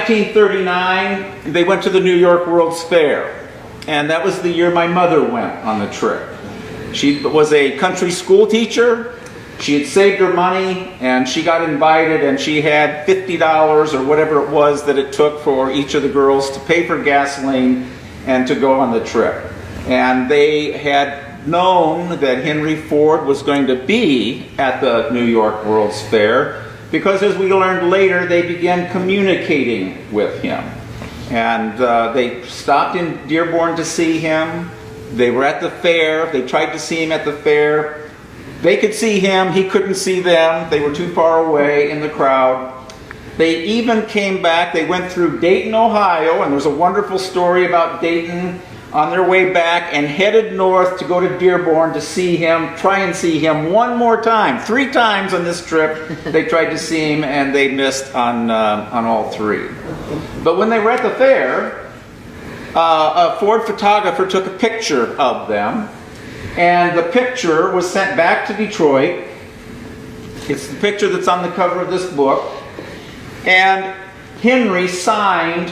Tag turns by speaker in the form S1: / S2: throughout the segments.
S1: 1939, they went to the New York World's Fair, and that was the year my mother went on the trip. She was a country school teacher. She had saved her money, and she got invited, and she had $50 or whatever it was that it took for each of the girls to pay for gasoline and to go on the trip. And they had known that Henry Ford was going to be at the New York World's Fair because, as we learned later, they began communicating with him. And they stopped in Dearborn to see him. They were at the fair. They tried to see him at the fair. They could see him. He couldn't see them. They were too far away in the crowd. They even came back. They went through Dayton, Ohio, and there's a wonderful story about Dayton on their way back, and headed north to go to Dearborn to see him, try and see him one more time. 3 times on this trip they tried to see him, and they missed on all 3. But when they were at the fair, a Ford photographer took a picture of them, and the picture was sent back to Detroit. It's the picture that's on the cover of this book. And Henry signed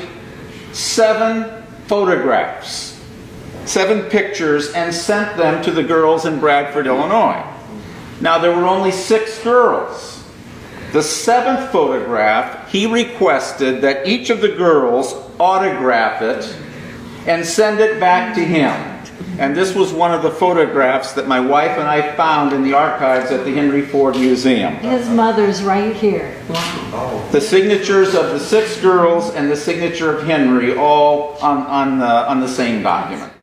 S1: 7 photographs, 7 pictures, and sent them to the girls in Bradford, Illinois. Now, there were only 6 girls. The 7th photograph, he requested that each of the girls autograph it and send it back to him. And this was one of the photographs that my wife and I found in the archives at the Henry Ford Museum.
S2: His mother's right here.
S1: The signatures of the 6 girls and the signature of Henry all on the same document.